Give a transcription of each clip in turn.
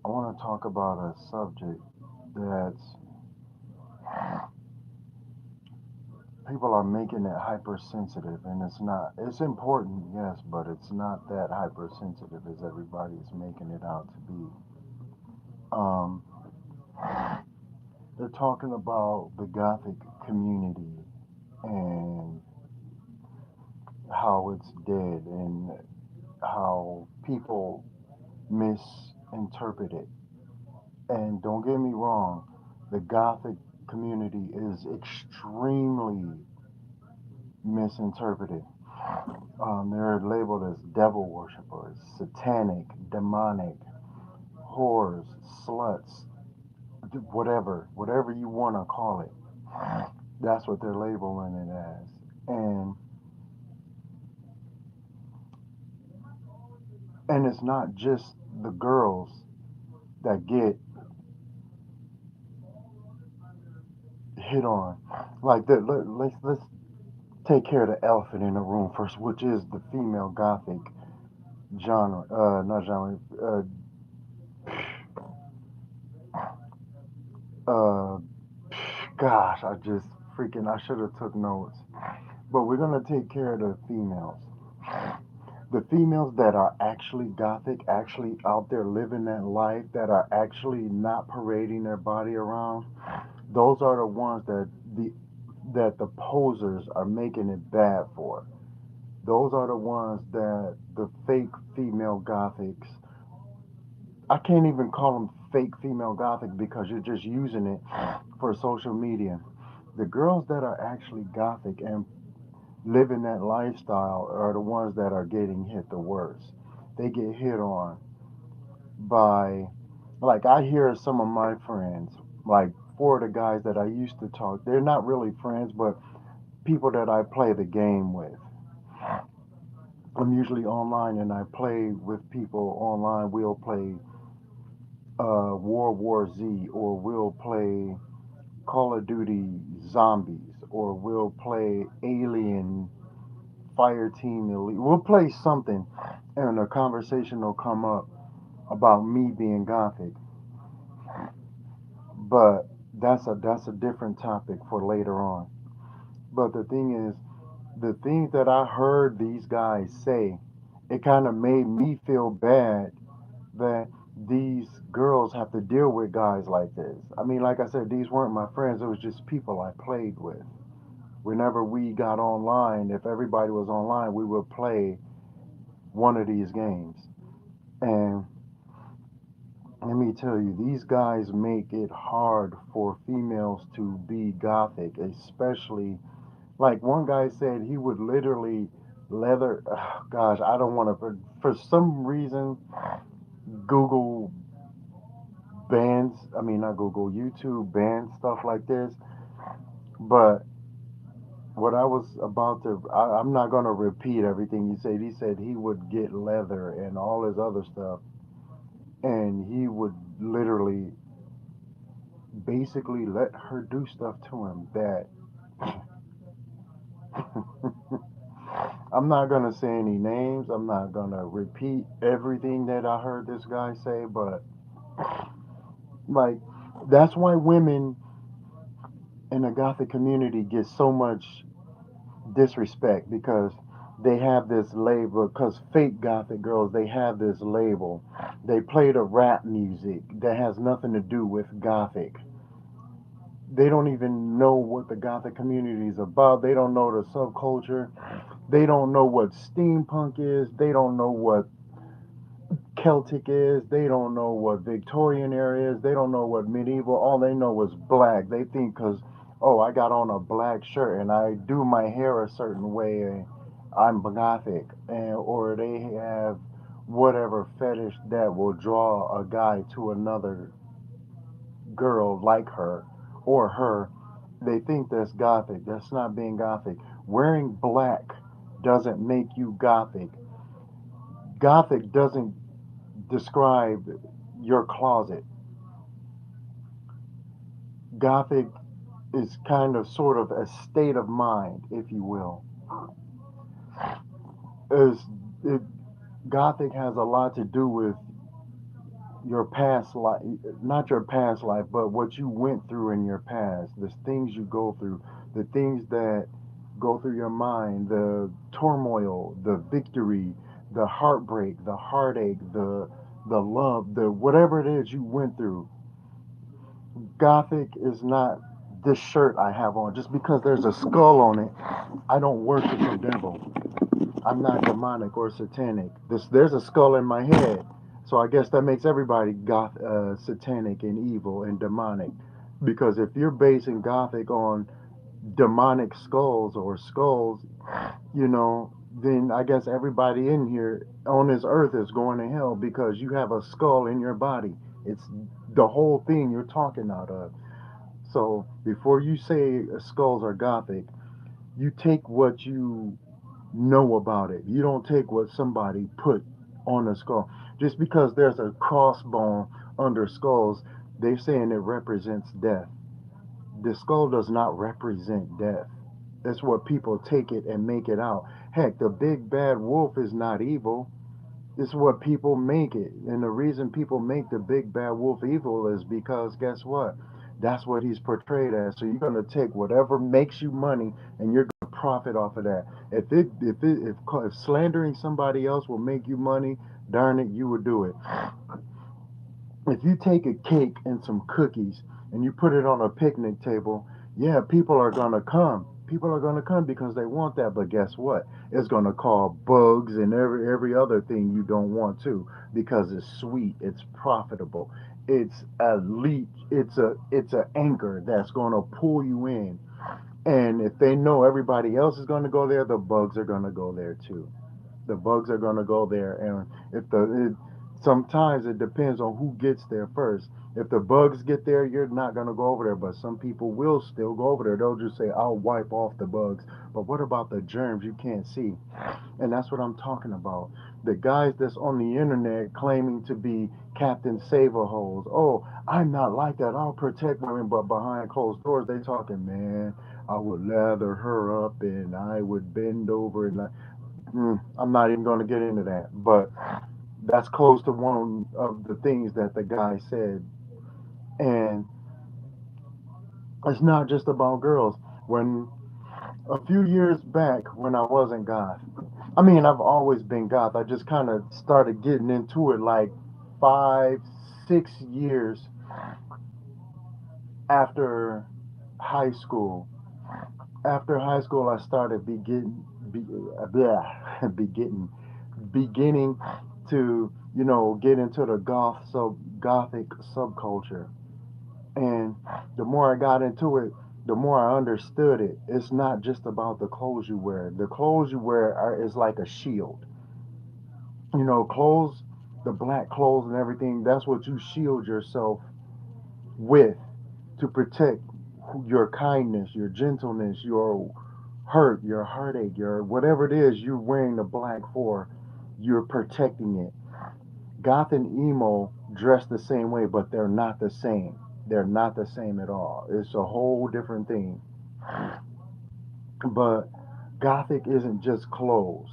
I want to talk about a subject that people are making it hypersensitive, and it's not. It's important, yes, but it's not that hypersensitive as everybody is making it out to be. Um, they're talking about the Gothic community and how it's dead and how people misinterpret it. And don't get me wrong, the Gothic community is extremely misinterpreted. They're labeled as devil worshippers, satanic, demonic, whores, sluts, whatever you want to call it. That's what they're labeling it as. And it's not just the girls that get hit on. Like let's take care of the elephant in the room first, which is the female gothic genre. Not genre. Uh, gosh, I just freaking I should have took notes. But we're gonna take care of the females. The females that are actually gothic, actually out there living that life, that are actually not parading their body around. Those are the ones that the posers are making it bad for. Those are the ones that the fake female gothics. I can't even call them fake female gothic because you're just using it for social media. The girls that are actually gothic and living that lifestyle are the ones that are getting hit the worst. They get hit on by, like, I hear some of my friends, like four of the guys that I used to talk, they're not really friends, but people that I play the game with. I'm usually online and I play with people online. We'll play World War Z, or we'll play Call of Duty Zombies, or we'll play Alien Fire Team Elite. We'll play something, and a conversation will come up about me being gothic. But that's a different topic for later on. But the thing is, the things that I heard these guys say, it kind of made me feel bad that these girls have to deal with guys like this. I mean, like I said, these weren't my friends. It was just people I played with. Whenever we got online, if everybody was online, we would play one of these games. And let me tell you, these guys make it hard for females to be gothic, especially like one guy said he would literally leather. Gosh, I don't want to. For some reason, Google bans. I mean, not Google, YouTube bans stuff like this. But what I was about to, I'm not going to repeat everything he said. He said he would get leather and all his other stuff, and he would literally basically let her do stuff to him that I'm not going to say any names. I'm not going to repeat everything that I heard this guy say, but like, that's why women in the Gothic community get so much disrespect because they have this label. Because fake Gothic girls, they have this label. They play the rap music that has nothing to do with Gothic. They don't even know what the Gothic community is about. They don't know the subculture. They don't know what steampunk is. They don't know what Celtic is. They don't know what Victorian era is. They don't know what medieval. All they know is black. They think because, oh, I got on a black shirt and I do my hair a certain way, I'm gothic. And, or they have whatever fetish that will draw a guy to another girl like her or her. They think that's gothic. That's not being gothic. Wearing black doesn't make you gothic. Gothic doesn't describe your closet. Gothic is kind of sort of a state of mind, if you will. Is it, Gothic has a lot to do with your past life, not your past life, but what you went through in your past, the things you go through, the things that go through your mind, the turmoil, the victory, the heartbreak, the heartache, the love, the whatever it is you went through. Gothic is not this shirt I have on. Just because there's a skull on it, I don't worship the devil. I'm not demonic or satanic. There's a skull in my head, so I guess that makes everybody satanic and evil and demonic. Because if you're basing Gothic on demonic skulls or skulls, then I guess everybody in here on this earth is going to hell because you have a skull in your body. It's the whole thing you're talking out of. So before you say skulls are Gothic, you take what you know about it. You don't take what somebody put on a skull. Just because there's a crossbone under skulls, they're saying it represents death. The skull does not represent death. That's what people take it and make it out. Heck, the big bad wolf is not evil. It's what people make it. And the reason people make the big bad wolf evil is because guess what? That's what he's portrayed as. So you're gonna take whatever makes you money and you're gonna profit off of that. If slandering somebody else will make you money, darn it, you would do it. If you take a cake and some cookies and you put it on a picnic table, yeah, people are gonna come. People are gonna come because they want that. But guess what? It's gonna call bugs and every other thing you don't want to because it's sweet, it's profitable, it's a leech, it's a anchor that's gonna pull you in. And if they know everybody else is gonna go there, the bugs are gonna go there too. The bugs are going to go there, and if sometimes it depends on who gets there first. If the bugs get there, you're not going to go over there, but some people will still go over there. They'll just say, I'll wipe off the bugs. But what about the germs you can't see? And that's what I'm talking about. The guys that's on the internet claiming to be Captain Save-A-Holes. Oh, I'm not like that. I'll protect women, but behind closed doors, they talking, man, I would lather her up and I would bend over and I'm not even going to get into that, but that's close to one of the things that the guy said. And it's not just about girls. When a few years back, when I wasn't goth, I mean, I've always been goth. I just kind of started getting into it like 5, 6 years after high school. After high school, I started beginning to get into the gothic subculture. And the more I got into it, the more I understood it. It's not just about the clothes you wear. The clothes you wear is like a shield. Clothes, the black clothes and everything. That's what you shield yourself with to protect your kindness, your gentleness, your hurt, your heartache, your whatever it is you're wearing the black for. You're protecting it. Goth and emo dress the same way, but they're not the same. They're not the same at all. It's a whole different thing. But Gothic isn't just clothes.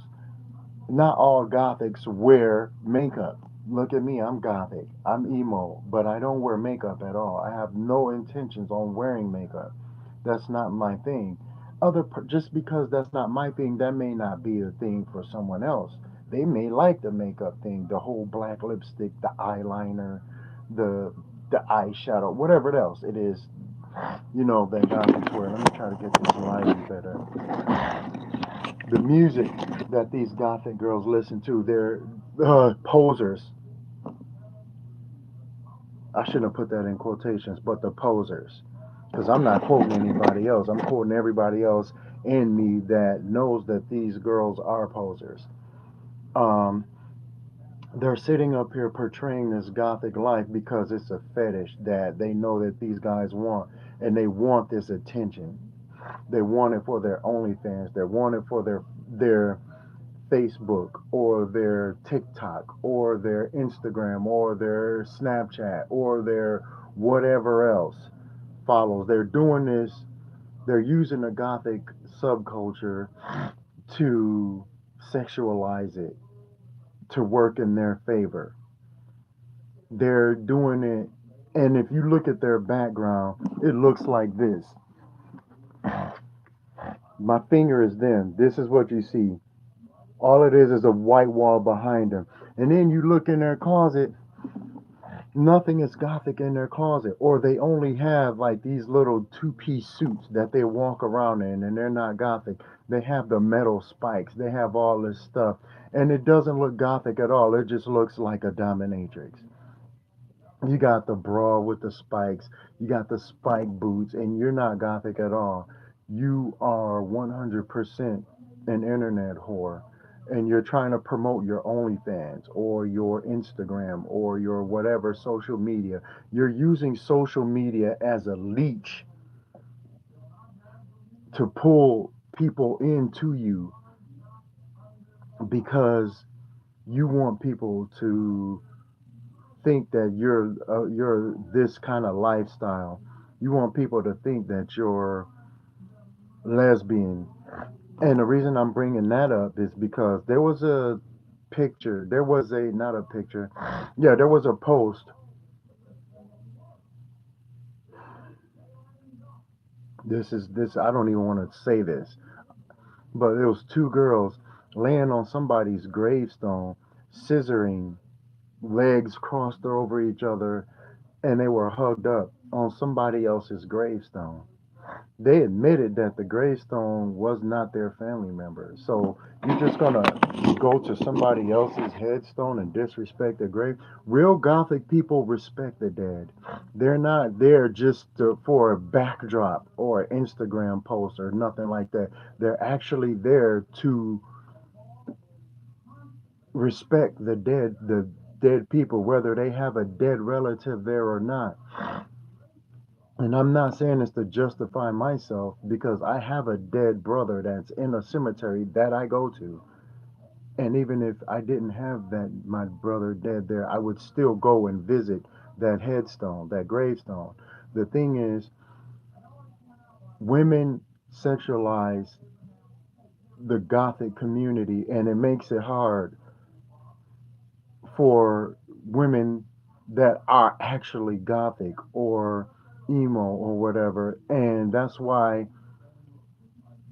Not all Gothics wear makeup. Look at me, I'm Gothic. I'm emo, but I don't wear makeup at all. I have no intentions on wearing makeup. That's not my thing. Just because that's not my thing, that may not be a thing for someone else. They may like the makeup thing, the whole black lipstick, the eyeliner, the the eyeshadow, whatever else it is, that Gothics wear. Let me try to get this lighting better. The music that these Gothic girls listen to, they're posers. I shouldn't have put that in quotations, but the posers. Because I'm not quoting anybody else. I'm quoting everybody else in me that knows that these girls are posers. Um, they're sitting up here portraying this gothic life because it's a fetish that they know that these guys want. And they want this attention. They want it for their OnlyFans. They want it for their Facebook or their TikTok or their Instagram or their Snapchat or their whatever else follows. They're doing this, they're using the gothic subculture to sexualize it, to work in their favor. They're doing it, and if you look at their background, it looks like this. My finger is them. This is what you see. All it is a white wall behind them. And then you look in their closet, nothing is gothic in their closet. Or they only have like these little two-piece suits that they walk around in, and they're not gothic. They have the metal spikes, they have all this stuff. And it doesn't look gothic at all. It just looks like a dominatrix. You got the bra with the spikes, you got the spike boots, and you're not gothic at all. You are 100% an internet whore. And you're trying to promote your OnlyFans or your Instagram or your whatever social media. You're using social media as a leech to pull people into you because you want people to think that you're this kind of lifestyle. You want people to think that you're lesbian. And the reason I'm bringing that up is because there was a picture. There was a not a picture. Yeah, there was a post. This I don't even want to say this, but it was two girls laying on somebody's gravestone, scissoring, legs crossed over each other, and they were hugged up on somebody else's gravestone. They admitted that the gravestone was not their family member. So you're just gonna go to somebody else's headstone and disrespect the grave? Real Gothic people respect the dead. They're not there just for a backdrop or an Instagram post or nothing like that. They're actually there to respect the dead people, whether they have a dead relative there or not. And I'm not saying this to justify myself because I have a dead brother that's in a cemetery that I go to. And even if I didn't have that my brother dead there, I would still go and visit that headstone, that gravestone. The thing is, women sexualize the gothic community and it makes it hard for women that are actually gothic or emo or whatever. And that's why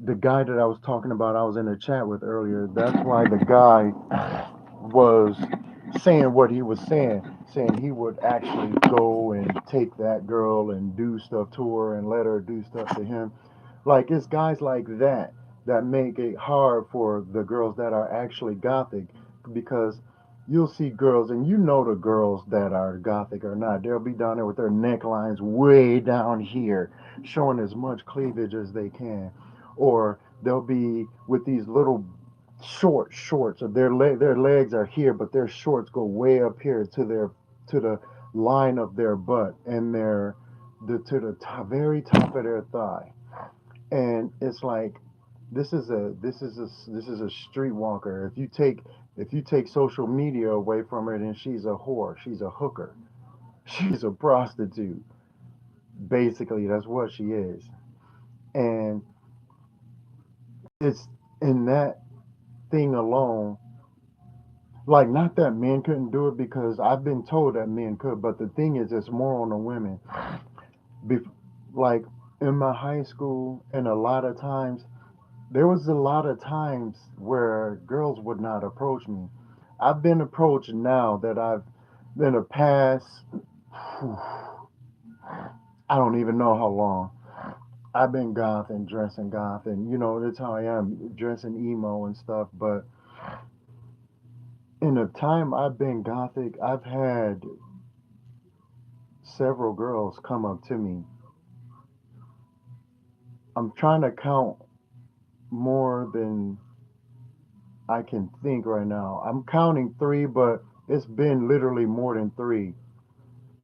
the guy that I was talking about, I was in a chat with earlier. That's why the guy was saying what he was saying he would actually go and take that girl and do stuff to her and let her do stuff to him. Like it's guys like that that make it hard for the girls that are actually gothic because you'll see girls and you know the girls that are gothic or not. They'll be down there with their necklines way down here, showing as much cleavage as they can, or they'll be with these little shorts. Or their legs are here, but their shorts go way up here to the line of their butt and to the very top of their thigh. And it's like this is a streetwalker. If you take social media away from her, then she's a whore. She's a hooker. She's a prostitute. Basically, that's what she is. And it's in that thing alone. Like, not that men couldn't do it because I've been told that men could, but the thing is, it's more on the women. Bef- like in my high school, and a lot of times there was a lot of times where girls would not approach me. I've been approached now that I've been a past, I don't even know how long. I've been goth and dressing goth, and you know, that's how I am, dressing emo and stuff. But in the time I've been gothic, I've had several girls come up to me. I'm trying to count more than I can think right now. I'm counting three, but it's been literally more than three.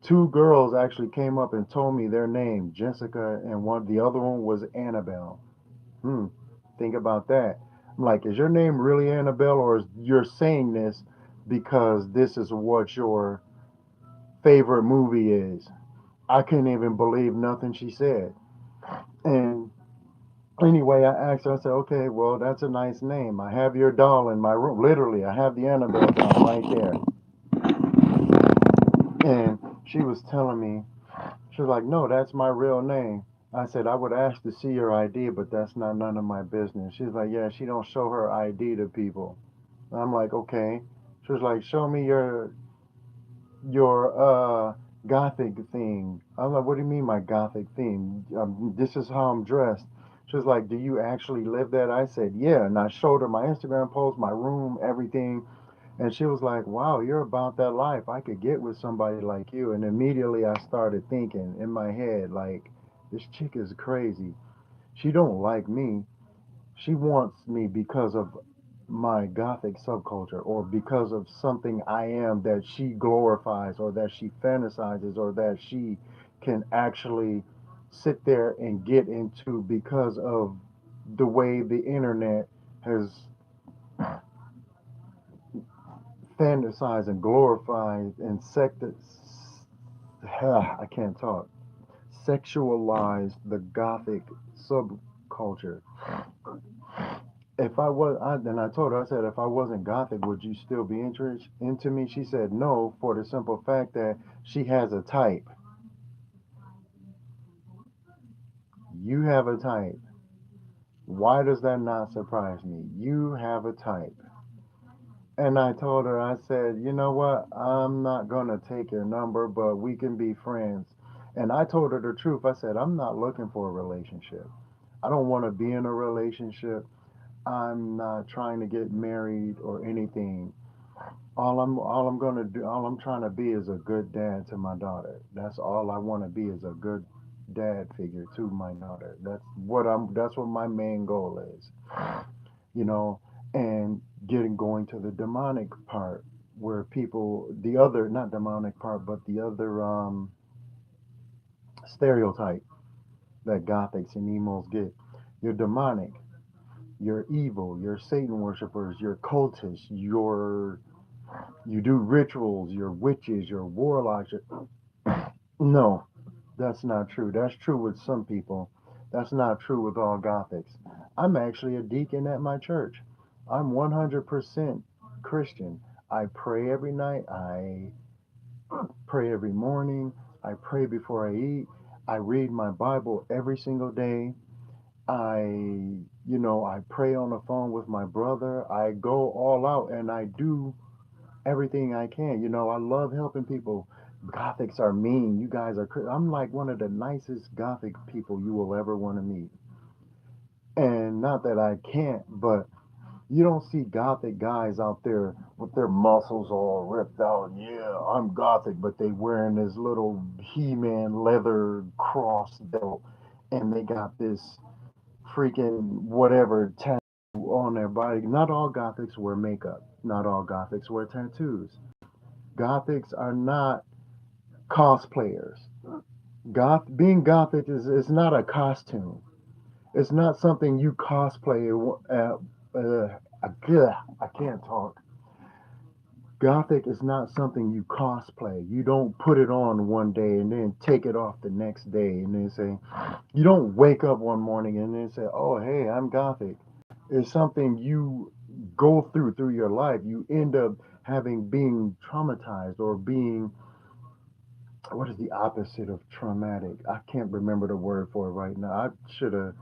Two girls actually came up and told me their name, Jessica, and the other one was Annabelle. Hmm. Think about that. I'm like, is your name really Annabelle, or is you're saying this because this is what your favorite movie is? I couldn't even believe nothing she said. And anyway, I asked her, I said, okay, well, that's a nice name. I have your doll in my room. Literally, I have the Annabelle doll right there. she was telling me, she was like, no, that's my real name. I said, I would ask to see your ID, but that's not none of my business. She's like, yeah, she don't show her ID to people. I'm like, okay. She was like, show me your gothic thing. I'm like, what do you mean my gothic thing? This is how I'm dressed. She was like, do you actually live that? I said, yeah. And I showed her my Instagram post, my room, everything. And she was like, wow, you're about that life. I could get with somebody like you. And immediately I started thinking in my head, like, this chick is crazy. She don't like me. She wants me because of my gothic subculture or because of something I am that she glorifies or that she fantasizes or that she can actually sit there and get into because of the way the internet has fantasized and glorified and I can't talk, sexualized the gothic subculture. If I was, then I told her, I said, if I wasn't gothic, would you still be interested into me? She said no, for the simple fact that she has a type. You have a type. Why does that not surprise me? You have a type. And I told her, I said, you know what? I'm not going to take your number, but we can be friends. And I told her the truth. I said, I'm not looking for a relationship. I don't want to be in a relationship. I'm not trying to get married or anything. All I'm gonna do, all I'm trying to be is a good dad to my daughter. That's all I want to be, is a good dad figure to my daughter. That's what my main goal is, you know. And going to the demonic part, where people, the other, not demonic part, but the other stereotype that gothics and emos get. You're demonic, you're evil, you're Satan worshippers, you're cultists, you do rituals, you're witches, you're warlocks. No, that's not true. That's true with some people. That's not true with all Gothics. I'm actually a deacon at my church. I'm 100% Christian. I pray every night. I pray every morning. I pray before I eat. I read my Bible every single day. I pray on the phone with my brother. I go all out and I do everything I can. I love helping people. Gothics are mean. You guys are. I'm like one of the nicest Gothic people you will ever want to meet. And not that I can't, but you don't see Gothic guys out there with their muscles all ripped out. Yeah, I'm Gothic, but they wearing this little He-Man leather cross belt, and they got this freaking whatever tattoo on their body. Not all Gothics wear makeup. Not all Gothics wear tattoos. Gothics are not cosplayers. Being Gothic is not a costume. It's not something you cosplay. I can't talk. Gothic is not something you cosplay. You don't put it on one day and then take it off the next day and then say, you don't wake up one morning and then say, oh, hey, I'm Gothic. It's something you go through your life. You end up being traumatized or being, what is the opposite of traumatic? I can't remember the word for it right now. I should have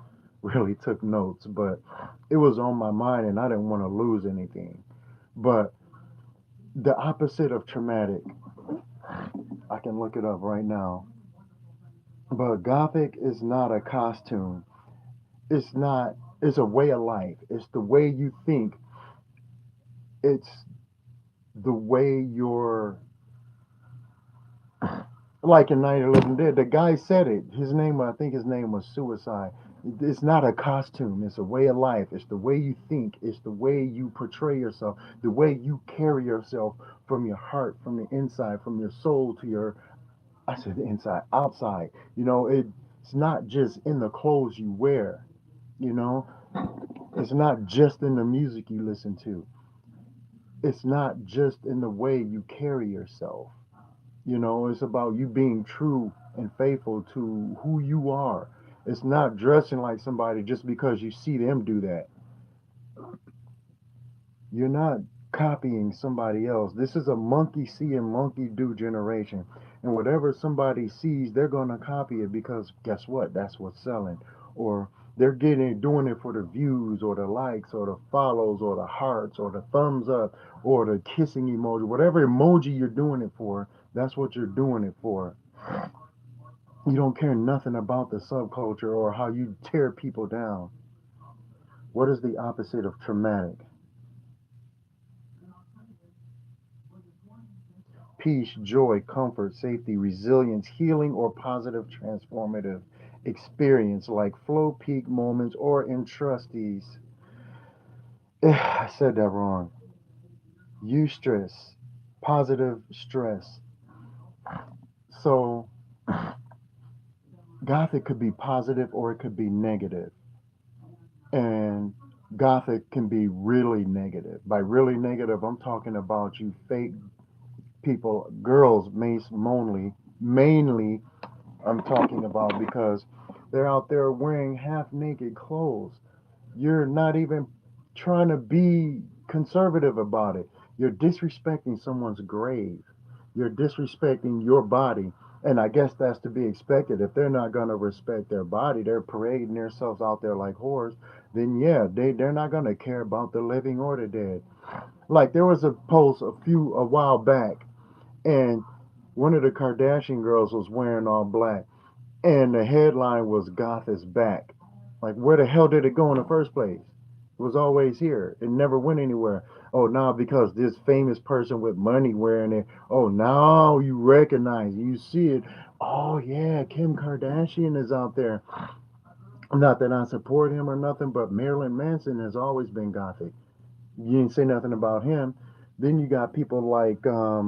really took notes, but it was on my mind and I didn't want to lose anything. But the opposite of traumatic, I can look it up right now. But Gothic is not a costume. It's not. It's a way of life. It's the way you think. It's the way you're, like in Night of the Living Dead. The guy said it. I think his name was Suicide. It's not a costume. It's a way of life. It's the way you think. It's the way you portray yourself. The way you carry yourself from your heart, from the inside, from your soul to your, I said inside, outside. It's not just in the clothes you wear. You know, it's not just in the music you listen to. It's not just in the way you carry yourself. It's about you being true and faithful to who you are. It's not dressing like somebody just because you see them do that. You're not copying somebody else. This is a monkey see and monkey do generation. And whatever somebody sees, they're going to copy it because guess what? That's what's selling. Or they're getting doing it for the views or the likes or the follows or the hearts or the thumbs up or the kissing emoji. Whatever emoji you're doing it for, that's what you're doing it for. You don't care nothing about the subculture or how you tear people down. What is the opposite of traumatic? Peace, joy, comfort, safety, resilience, healing, or positive transformative experience like flow peak moments or entrustees. I said that wrong. Eustress, positive stress. So, Gothic could be positive or it could be negative. And Gothic can be really negative. By really negative, I'm talking about you fake people, girls, mainly I'm talking about because they're out there wearing half naked clothes. You're not even trying to be conservative about it. You're disrespecting someone's grave. You're disrespecting your body. And I guess that's to be expected. If they're not going to respect their body, they're parading themselves out there like whores, then yeah, they're not going to care about the living or the dead. Like there was a post a while back, and one of the Kardashian girls was wearing all black and the headline was "Goth is back." Like, where the hell did it go in the first place? It was always here. It never went anywhere. Oh, now because this famous person with money wearing it. Oh, now you recognize, you see it. Oh yeah, Kim Kardashian is out there. Not that I support him or nothing, but Marilyn Manson has always been gothic. You didn't say nothing about him. Then you got people like I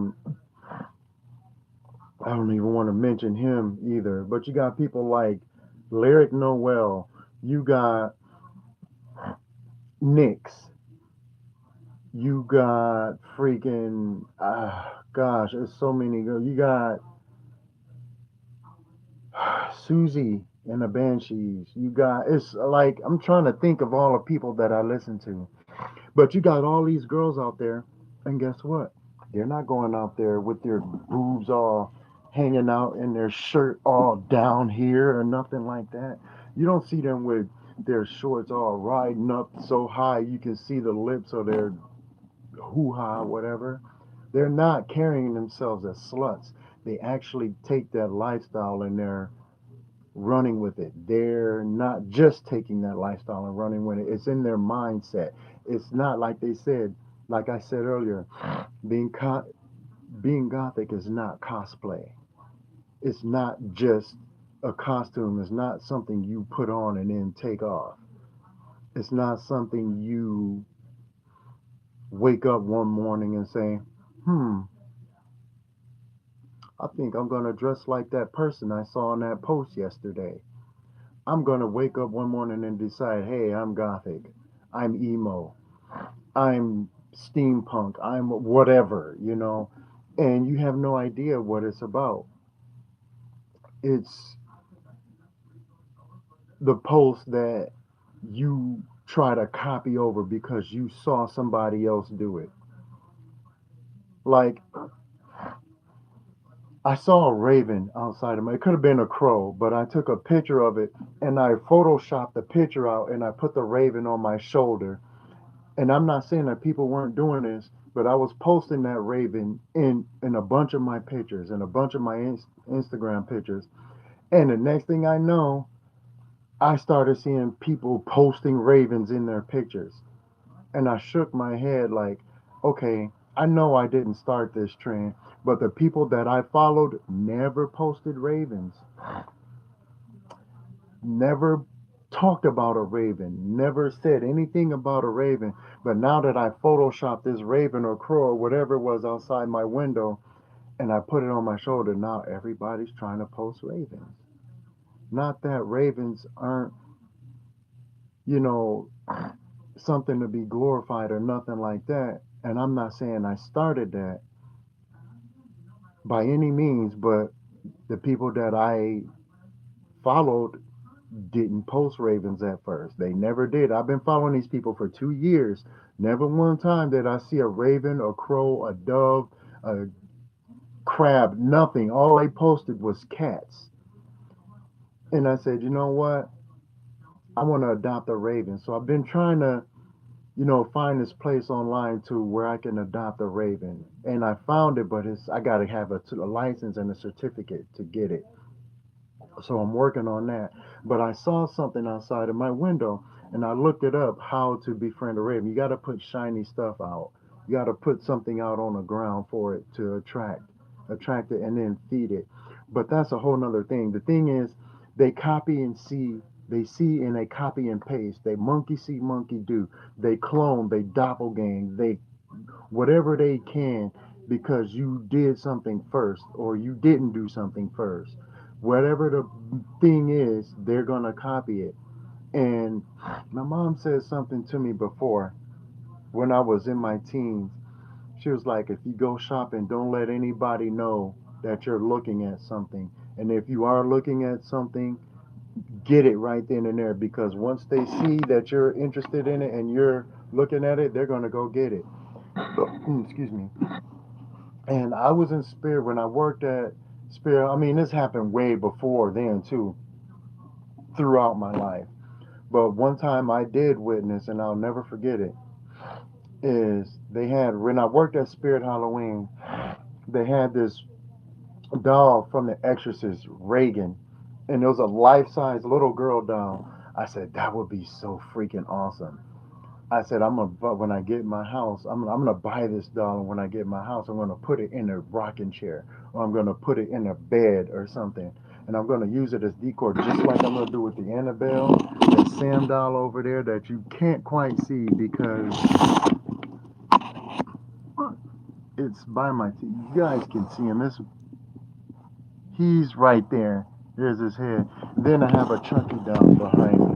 don't even want to mention him either. But you got people like Lyric Noel. You got Nyx. You got freaking gosh, there's so many girls. You got Susie and the Banshees. You got it's like I'm trying to think of all the people that I listen to. But you got all these girls out there, and guess what? They're not going out there with their boobs all hanging out and their shirt all down here or nothing like that. You don't see them with their shorts all riding up so high you can see the lips or their hoo ha, whatever. They're not carrying themselves as sluts. They actually take that lifestyle and they're running with it. They're not just taking that lifestyle and running with it. It's in their mindset. It's not like they said, like I said earlier, being being gothic is not cosplay. It's not just a costume. It's not something you put on and then take off. It's not something you wake up one morning and say, "Hmm, I think I'm going to dress like that person I saw in that post yesterday." I'm going to wake up one morning and decide, "Hey, I'm gothic. I'm emo. I'm steampunk. I'm whatever, you know." And you have no idea what it's about. It's the post that you try to copy over because you saw somebody else do it. Like I saw a raven outside of me. It could have been a crow, but I took a picture of it and I photoshopped the picture out and I put the raven on my shoulder. And I'm not saying that people weren't doing this, but I was posting that raven in a bunch of my pictures and a bunch of my Instagram pictures. And the next thing I know, I started seeing people posting ravens in their pictures. And I shook my head like, okay, I know I didn't start this trend, but the people that I followed never posted ravens, never talked about a raven, never said anything about a raven. But now that I photoshopped this raven or crow or whatever it was outside my window and I put it on my shoulder, now everybody's trying to post ravens. Not that ravens aren't, you know, something to be glorified or nothing like that. And I'm not saying I started that by any means, but the people that I followed didn't post ravens at first. They never did. I've been following these people for 2 years. Never one time did I see a raven, a crow, a dove, a crab, nothing. All they posted was cats. And I said, you know what? I want to adopt a raven. So I've been trying to, find this place online to where I can adopt a raven. And I found it, but I got to have a license and a certificate to get it. So I'm working on that. But I saw something outside of my window and I looked it up how to befriend a raven. You got to put shiny stuff out. You got to put something out on the ground for it to attract it and then feed it. But that's a whole nother thing. The thing is they copy and see they see and they copy and paste. They monkey see, monkey do. They clone, they doppelgang, they whatever they can because you did something first or you didn't do something first. Whatever the thing is, they're going to copy it. And my mom said something to me before when I was in my teens. She was like, if you go shopping, don't let anybody know that you're looking at something. And if you are looking at something, get it right then and there because once they see that you're interested in it and you're looking at it, they're going to go get it. Excuse me. And I was in Spirit when I worked at Spirit. I mean, this happened way before then, too, throughout my life. But one time I did witness, and I'll never forget it, is they had, when I worked at Spirit Halloween, they had this doll from The Exorcist, Reagan, and it was a life size little girl doll. I said, that would be so freaking awesome. I said, when I get my house, I'm gonna buy this doll, and when I get my house, I'm gonna put it in a rocking chair, or I'm gonna put it in a bed or something, and I'm gonna use it as decor, just like I'm gonna do with the Annabelle, that Sam doll over there that you can't quite see because it's by my teeth. You guys can see him. He's right there. There's his head. Then I have a Chucky doll behind me.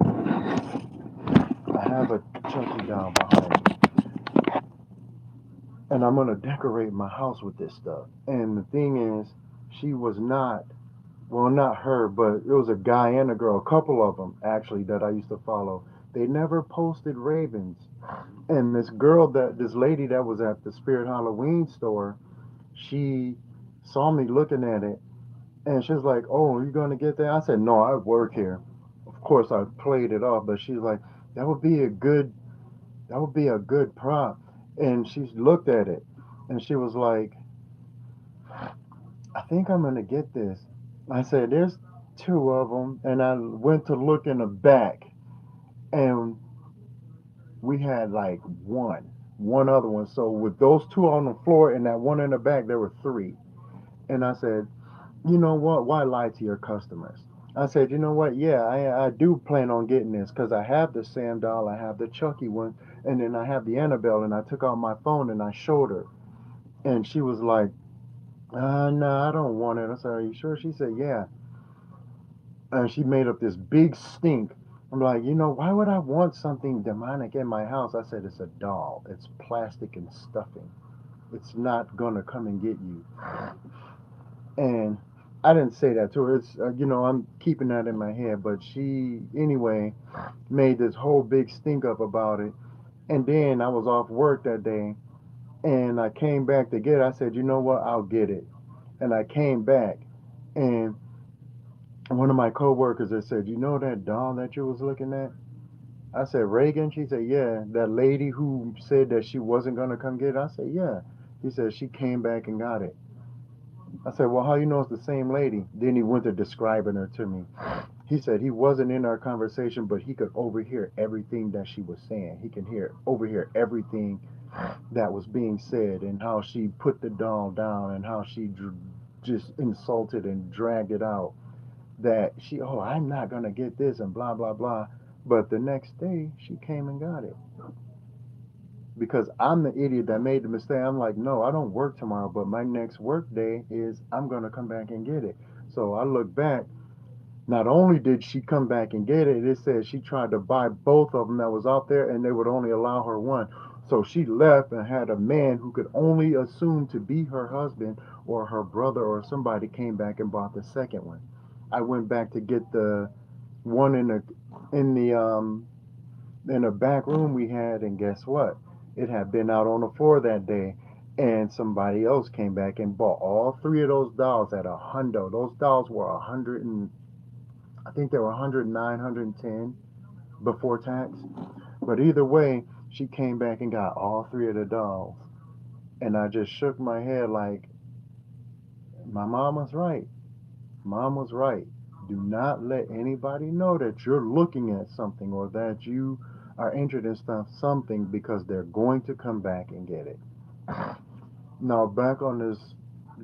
I have a Chucky doll behind me. And I'm gonna decorate my house with this stuff. And the thing is, she was not, well, not her, but it was a guy and a girl, a couple of them actually that I used to follow. They never posted ravens. And this lady that was at the Spirit Halloween store, she saw me looking at it, and she was like, "Oh, are you gonna get that?" I said, "No, I work here." Of course, I played it off, but she's like, "That would be a good that would be a good prop." And she looked at it and she was like, I think I'm going to get this. I said, there's two of them. And I went to look in the back and we had like one other one. So with those two on the floor and that one in the back, there were three. And I said, you know what? Why lie to your customers? I said, you know what? Yeah, I do plan on getting this because I have the Sam doll, I have the Chucky one, and then I have the Annabelle. And I took out my phone and I showed her. And she was like, no, I don't want it. I said, are you sure? She said, yeah. And she made up this big stink. I'm like, why would I want something demonic in my house? I said, it's a doll. It's plastic and stuffing. It's not going to come and get you. And I didn't say that to her. I'm keeping that in my head. But she, anyway, made this whole big stink up about it. And then I was off work that day. And I came back to get it. I said, you know what? I'll get it. And I came back. And one of my coworkers had said, you know that doll that you was looking at? I said, Reagan? She said, yeah. That lady who said that she wasn't going to come get it? I said, yeah. He said, she came back and got it. I said, well, how you know it's the same lady? Then he went to describing her to me. He said he wasn't in our conversation, but he could overhear everything that she was saying. He can overhear everything that was being said and how she put the doll down and how she just insulted and dragged it out. That I'm not going to get this and blah, blah, blah. But the next day, she came and got it. Because I'm the idiot that made the mistake. I'm like, no, I don't work tomorrow, but my next work day is I'm going to come back and get it. So I look back. Not only did she come back and get it, it said she tried to buy both of them that was out there and they would only allow her one. So she left and had a man who could only assume to be her husband or her brother or somebody came back and bought the second one. I went back to get the one in the in the back room we had, and guess what? It had been out on the floor that day, and somebody else came back and bought all three of those dolls at a hundo. Those dolls were 100 and I think they were 109, 110 before tax. But either way, she came back and got all three of the dolls, and I just shook my head like, my mom was right. Mom was right. Do not let anybody know that you're looking at something or that you are interested in something because they're going to come back and get it. Now, back on this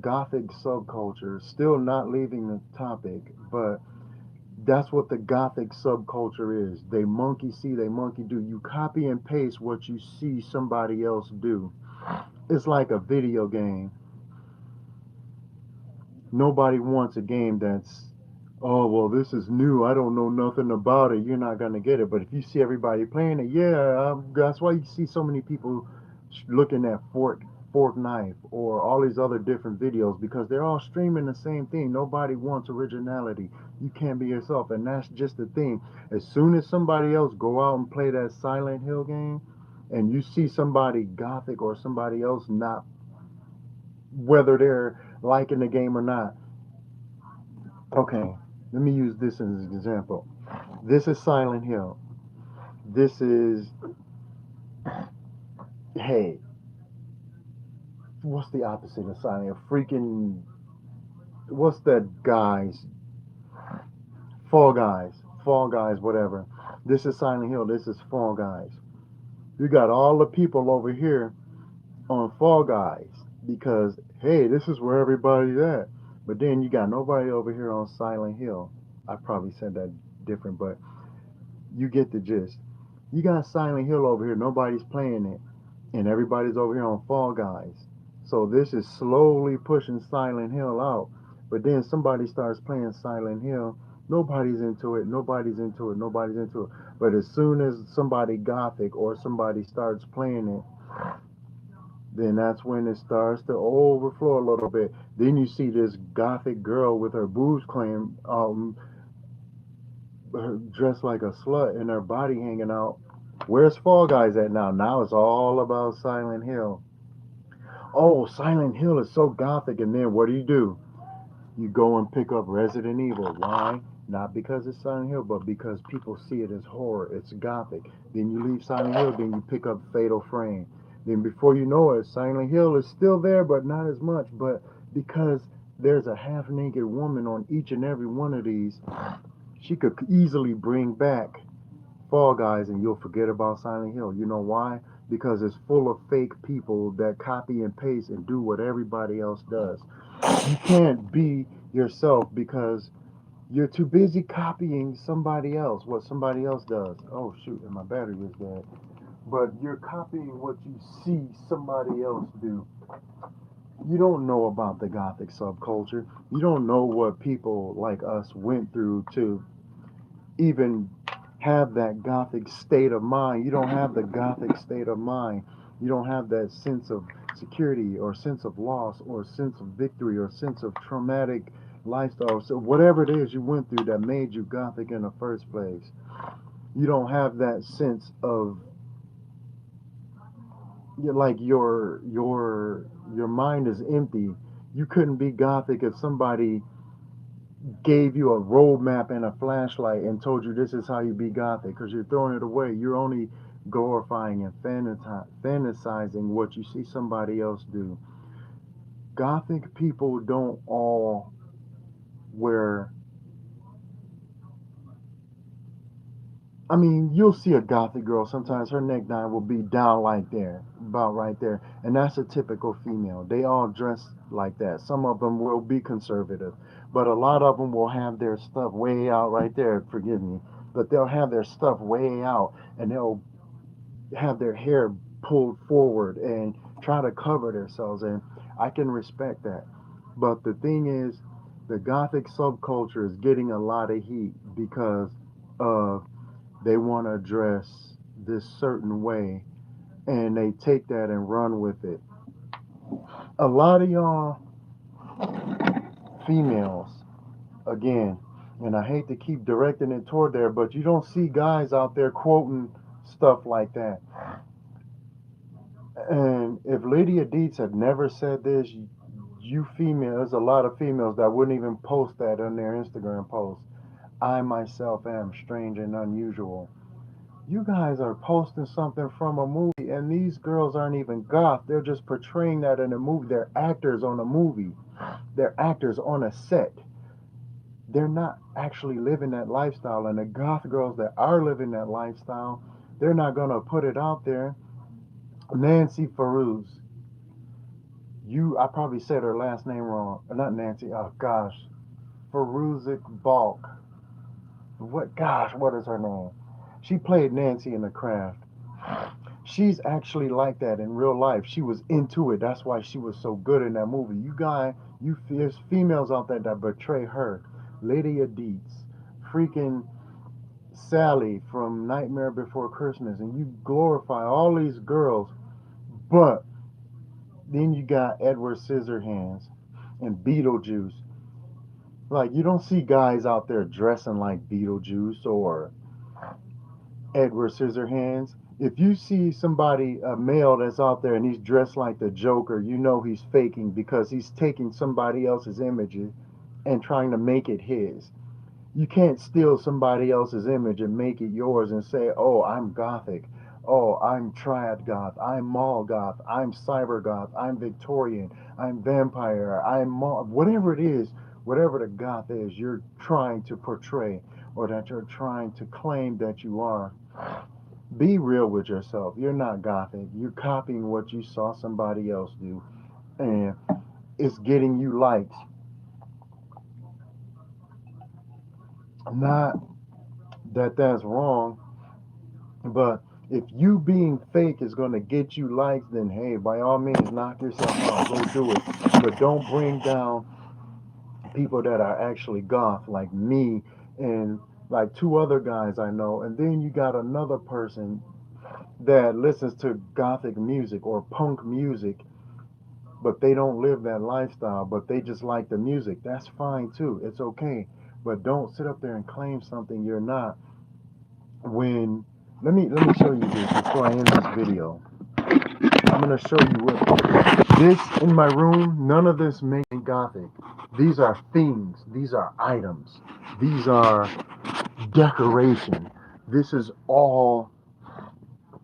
Gothic subculture, still not leaving the topic, but that's what the Gothic subculture is. They monkey see, they monkey do. You copy and paste what you see somebody else do. It's like a video game. Nobody wants a game that's, oh, well, this is new. I don't know nothing about it. You're not going to get it. But if you see everybody playing it, yeah, that's why you see so many people looking at Fork Knife or all these other different videos because they're all streaming the same thing. Nobody wants originality. You can't be yourself. And that's just the thing. As soon as somebody else go out and play that Silent Hill game and you see somebody Gothic or somebody else not, whether they're liking the game or not, okay, let me use this as an example. This is Silent Hill. This is, hey, what's the opposite of Silent Hill? Freaking, what's that guys? Fall Guys. Fall Guys, whatever. This is Silent Hill. This is Fall Guys. You got all the people over here on Fall Guys because, hey, this is where everybody's at. But then you got nobody over here on Silent Hill. I probably said that different, but you get the gist. You got Silent Hill over here, nobody's playing it, and everybody's over here on Fall Guys. So this is slowly pushing Silent Hill out. But then somebody starts playing Silent Hill, nobody's into it, nobody's into it, nobody's into it. But as soon as somebody Gothic or somebody starts playing it, then that's when it starts to overflow a little bit. Then you see this Gothic girl with her boobs claim, dressed like a slut and her body hanging out. Where's Fall Guys at now? Now it's all about Silent Hill. Oh, Silent Hill is so gothic, and then what do? You go and pick up Resident Evil. Why? Not because it's Silent Hill, but because people see it as horror. It's gothic. Then you leave Silent Hill, then you pick up Fatal Frame. Then before you know it, Silent Hill is still there, but not as much. But because there's a half naked woman on each and every one of these, she could easily bring back Fall Guys and you'll forget about Silent Hill. You know why? Because it's full of fake people that copy and paste and do what everybody else does. You can't be yourself because you're too busy copying somebody else, what somebody else does. Oh shoot, and my battery is dead. But you're copying what you see somebody else do. You don't know about the Gothic subculture. You don't know what people like us went through to even have that Gothic state of mind. You don't have the Gothic state of mind. You don't have that sense of security or sense of loss or sense of victory or sense of traumatic lifestyle. So whatever it is you went through that made you Gothic in the first place, you don't have that sense of like your mind is empty. You couldn't be Gothic if somebody gave you a roadmap and a flashlight and told you this is how you be Gothic because you're throwing it away. You're only glorifying and fantasizing what you see somebody else do. Gothic people don't all wear. I mean, you'll see a Gothic girl. Sometimes her neckline will be down like there, about right there, and that's a typical female. They all dress like that. Some of them will be conservative, but a lot of them will have their stuff way out right there. Forgive me, but they'll have their stuff way out, and they'll have their hair pulled forward and try to cover themselves. And I can respect that. But the thing is, the Gothic subculture is getting a lot of heat because of they want to dress this certain way and they take that and run with it. A lot of y'all females, again, and I hate to keep directing it toward there, but you don't see guys out there quoting stuff like that. And if Lady Adiz had never said this, you female, there's a lot of females that wouldn't even post that on their Instagram post. I myself am strange and unusual. You guys are posting something from a movie, and these girls aren't even goth. They're just portraying that in a movie. They're actors on a movie. They're actors on a set. They're not actually living that lifestyle. And the goth girls that are living that lifestyle, they're not gonna put it out there. Nancy Farouz, I probably said her last name wrong. Not Nancy. Oh gosh, Farouzic Balk. What is her name? She played Nancy in The Craft. She's actually like that in real life. She was into it. That's why she was so good in that movie. There's females out there that betray her. Lady Adiz, freaking Sally from Nightmare Before Christmas, and you glorify all these girls, but then you got Edward Scissorhands and Beetlejuice. Like, you don't see guys out there dressing like Beetlejuice or Edward Scissorhands. If you see somebody, a male that's out there and he's dressed like the Joker, you know he's faking because he's taking somebody else's image and trying to make it his. You can't steal somebody else's image and make it yours and say, oh, I'm Gothic. Oh, I'm Triad Goth. I'm Mall Goth. I'm Cyber Goth. I'm Victorian. I'm Vampire. I'm Mall. Whatever it is, whatever the Goth is you're trying to portray or that you're trying to claim that you are. Be real with yourself. You're not Gothic. You're copying what you saw somebody else do, and it's getting you likes. Not that that's wrong, but if you being fake is going to get you likes, then hey, by all means, knock yourself out. Go do it. But don't bring down people that are actually goth, like me and like two other guys I know. And then you got another person that listens to gothic music or punk music, but they don't live that lifestyle, but they just like the music. That's fine too. It's okay. But don't sit up there and claim something you're not. When let me show you this before I end this video. I'm gonna show you what this in my room. None of this makes me gothic. These are things. These are items. These are decoration. This is all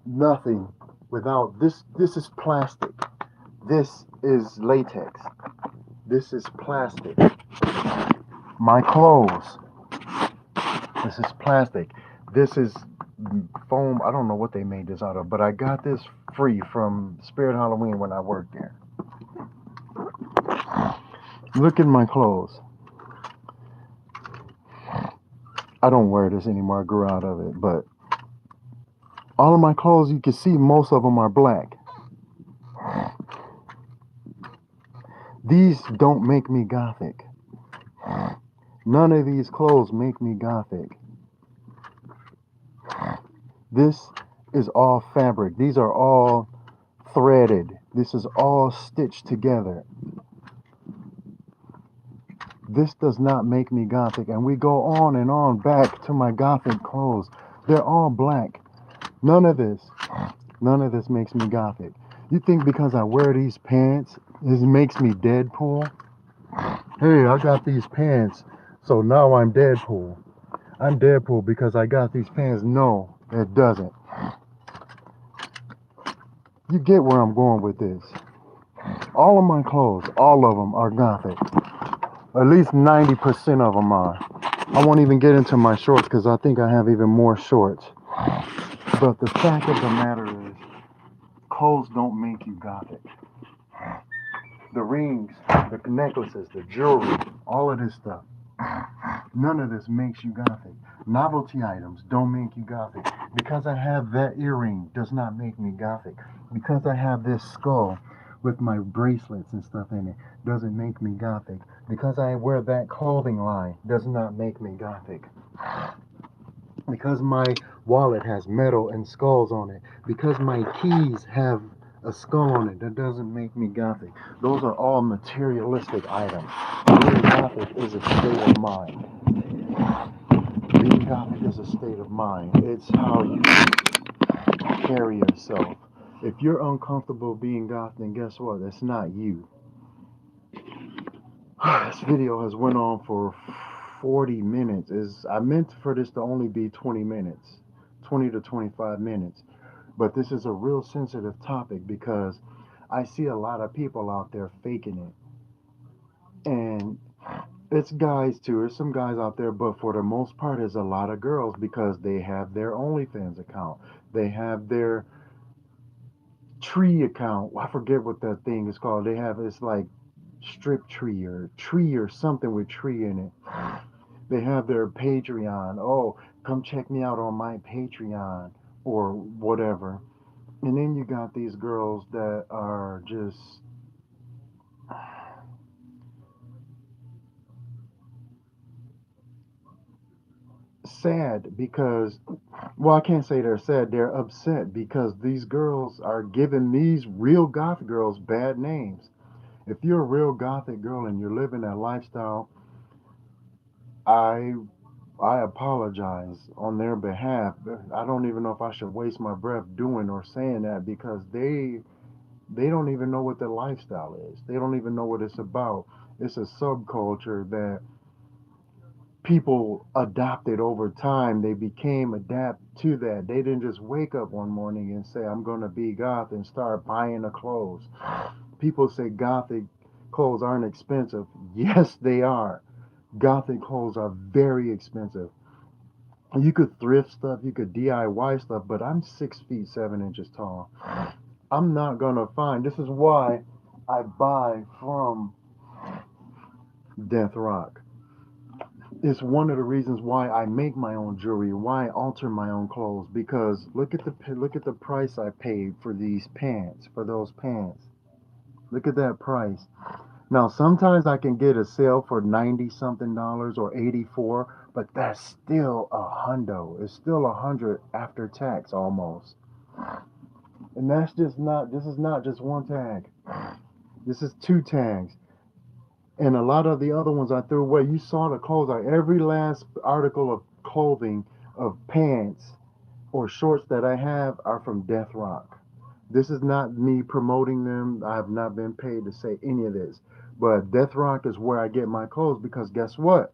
nothing without this. This is plastic. This is latex. This is plastic. My clothes. This is plastic. This is foam. I don't know what they made this out of, but I got this free from Spirit Halloween when I worked there. Look at my clothes. I don't wear this anymore. I grew out of it, but all of my clothes, you can see most of them are black. These don't make me gothic. None of these clothes make me gothic. This is all fabric. These are all threaded. This is all stitched together. This does not make me gothic. And we go on and on back to my gothic clothes. They're all black. None of this makes me gothic. You think because I wear these pants, this makes me Deadpool? Hey, I got these pants, so now I'm Deadpool. I'm Deadpool because I got these pants. No, it doesn't. You get where I'm going with this. All of my clothes, all of them are gothic. At least 90% of them are. I won't even get into my shorts because I think I have even more shorts. But the fact of the matter is, clothes don't make you gothic. The rings, the necklaces, the jewelry, all of this stuff. None of this makes you gothic. Novelty items don't make you gothic. Because I have that earring does not make me gothic. Because I have this skull with my bracelets and stuff in it doesn't make me gothic. Because I wear that clothing line does not make me gothic. Because my wallet has metal and skulls on it. Because my keys have a skull on it, that doesn't make me gothic. Those are all materialistic items. Being gothic is a state of mind. Being gothic is a state of mind. It's how you carry yourself. If you're uncomfortable being goth, then guess what? It's not you. This video has went on for 40 minutes. Is I meant for this to only be 20 minutes, 20 to 25 minutes. But this is a real sensitive topic because I see a lot of people out there faking it. And it's guys too. There's some guys out there, but for the most part, it's a lot of girls because they have their OnlyFans account. They have their tree account. I forget what that thing is called. They have it's like strip tree or something with tree in it. They have their Patreon. Oh, come check me out on my Patreon or whatever. And then you got these girls that are just sad because, well, I can't say they're sad, they're upset because these girls are giving these real goth girls bad names. If you're a real gothic girl and you're living that lifestyle, I I apologize on their behalf. I don't even know if I should waste my breath doing or saying that because they don't even know what their lifestyle is. They don't even know what it's about. It's a subculture that people adopted over time. They became adapt to that. They didn't just wake up one morning and say, I'm going to be goth and start buying the clothes. People say gothic clothes aren't expensive. Yes, they are. Gothic clothes are very expensive. You could thrift stuff, you could DIY stuff, but I'm 6 feet 7 inches tall. I'm not going to find. This is why I buy from Death Rock. It's one of the reasons why I make my own jewelry, why I alter my own clothes. Because look at the price I paid for these pants, for those pants. Look at that price. Now sometimes I can get a sale for 90 something dollars or 84, but that's still a hundo. It's still 100 after tax almost. And that's just not. This is not just one tag. This is two tags. And a lot of the other ones I threw away. You saw the clothes. Every last article of clothing, of pants or shorts that I have are from Death Rock. This is not me promoting them. I have not been paid to say any of this. But Death Rock is where I get my clothes because guess what?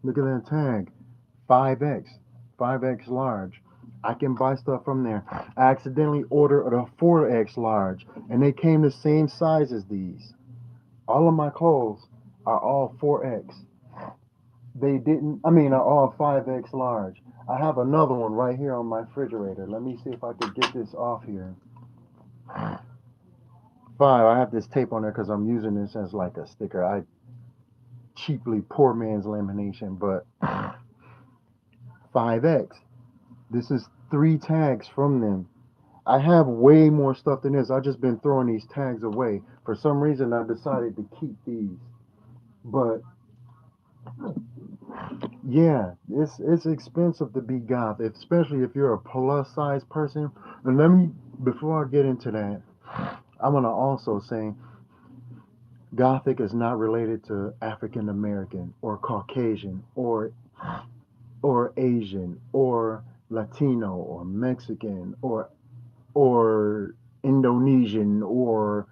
Look at that tag. 5X. 5X large. I can buy stuff from there. I accidentally ordered a 4X large and they came the same size as these. All of my clothes are all 4X. They didn't, I mean, are all 5X large. I have another one right here on my refrigerator. Let me see if I could get this off here. Five, I have this tape on there because I'm using this as like a sticker. I cheaply poor man's lamination, but 5X. This is three tags from them. I have way more stuff than this. I've just been throwing these tags away. For some reason, I decided to keep these. But yeah, it's expensive to be goth, especially if you're a plus size person. And let me, before I get into that, I want to also say Gothic is not related to African American or Caucasian or Asian or Latino or Mexican or Indonesian or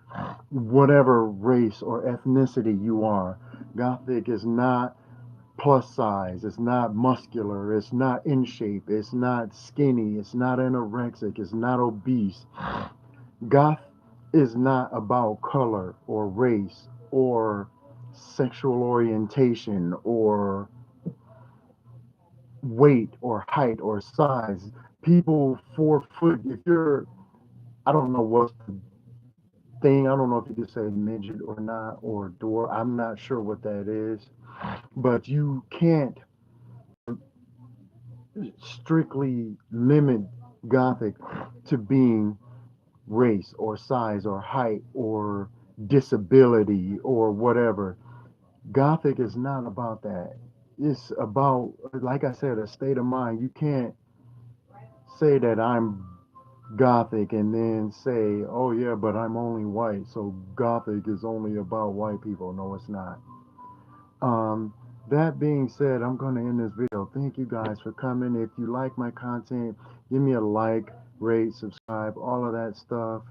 whatever race or ethnicity you are. Gothic is not plus size, it's not muscular, it's not in shape, it's not skinny, it's not anorexic, it's not obese. Goth is not about color or race or sexual orientation or weight or height or size. People 4 foot, if you're, I don't know what's the thing, I don't know if you could say midget or not or dwarf, I'm not sure what that is, but you can't strictly limit Gothic to being race or size or height or disability or whatever. Gothic is not about that. It's about, like I said, a state of mind. You can't say that I'm Gothic and then say, oh yeah, but I'm only white, so Gothic is only about white people. No, it's not. Um, that being said, I'm going to end this video. Thank you guys for coming. If you like my content, give me a like, rate, subscribe, all of that stuff.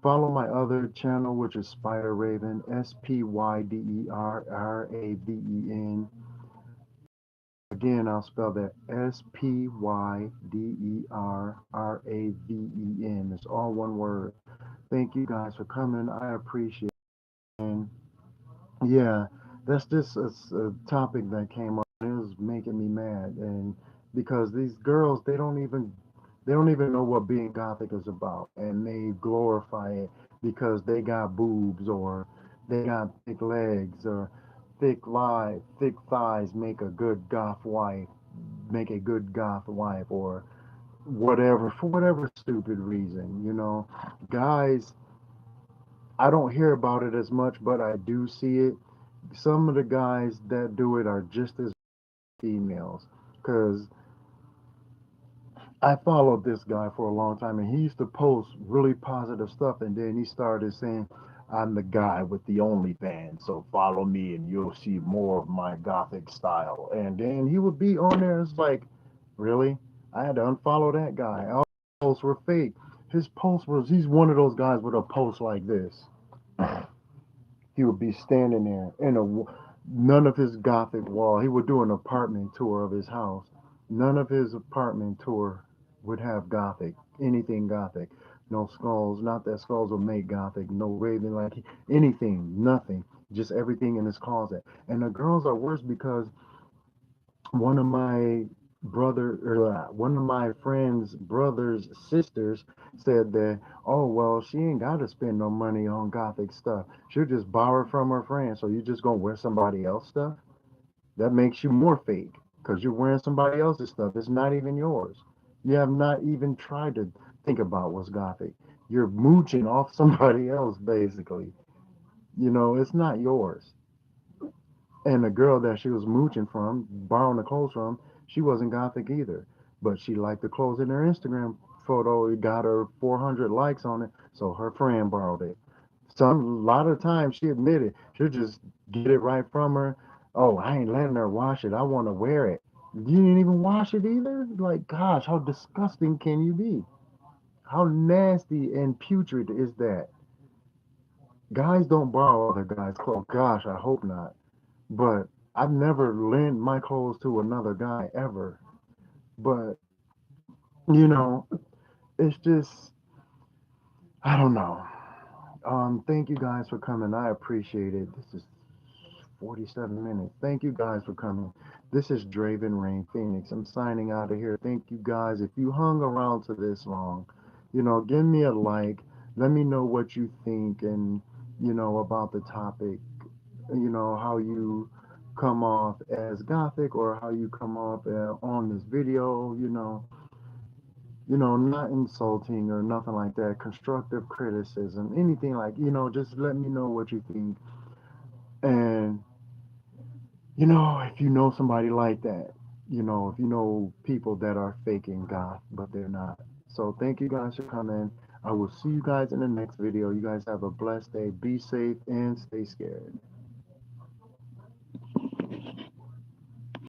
Follow my other channel, which is Spider Raven, Spyderraven. Again, I'll spell that Spyderraven. It's all one word. Thank you guys for coming. I appreciate it. And yeah, that's just a topic that came up. It was making me mad, and because these girls, they don't even know what being gothic is about, and they glorify it because they got boobs or they got thick legs or thick thighs make a good goth wife or whatever for whatever stupid reason, guys. I don't hear about it as much, but I do see it. Some of the guys that do it are just as females. Because I followed this guy for a long time, and he used to post really positive stuff, and then he started saying, "I'm the guy with the OnlyFans, so follow me, and you'll see more of my gothic style." And then he would be on there. It's like, really? I had to unfollow that guy. All his posts were fake. He's one of those guys with a post like this. He would be standing there in none of his gothic wall. He would do an apartment tour of his house. None of his apartment tour would have gothic, anything gothic. No skulls, not that skulls will make gothic, no raven like anything, nothing. Just everything in his closet. And the girls are worse because one of my one of my friend's brother's sisters said that, oh well, she ain't got to spend no money on gothic stuff, she'll just borrow from her friends. So you just gonna wear somebody else stuff? That makes you more fake because you're wearing somebody else's stuff. It's not even yours. You have not even tried to think about what's gothic. You're mooching off somebody else basically. It's not yours. And the girl that she was mooching from, borrowing the clothes from, she wasn't gothic either. But she liked the clothes in her Instagram photo. It got her 400 likes on it, so her friend borrowed it. A lot of times she admitted she'll just get it right from her. Oh, I ain't letting her wash it. I want to wear it. You didn't even wash it either? Like, gosh, how disgusting can you be? How nasty and putrid is that? Guys don't borrow other guys' clothes. Gosh, I hope not. But I've never lent my clothes to another guy ever. But you know, it's just I don't know. Thank you guys for coming. I appreciate it. This is 47 minutes. Thank you guys for coming. This is Draven Rain Phoenix. I'm signing out of here. Thank you guys. If you hung around to this long, give me a like. Let me know what you think and about the topic. How you come off as gothic or how you come off on this video, not insulting or nothing like that, constructive criticism, anything like, just let me know what you think. And if you know somebody like that, if you know people that are faking goth but they're not. So thank you guys for coming. I will see you guys in the next video. You guys have a blessed day. Be safe and stay scared.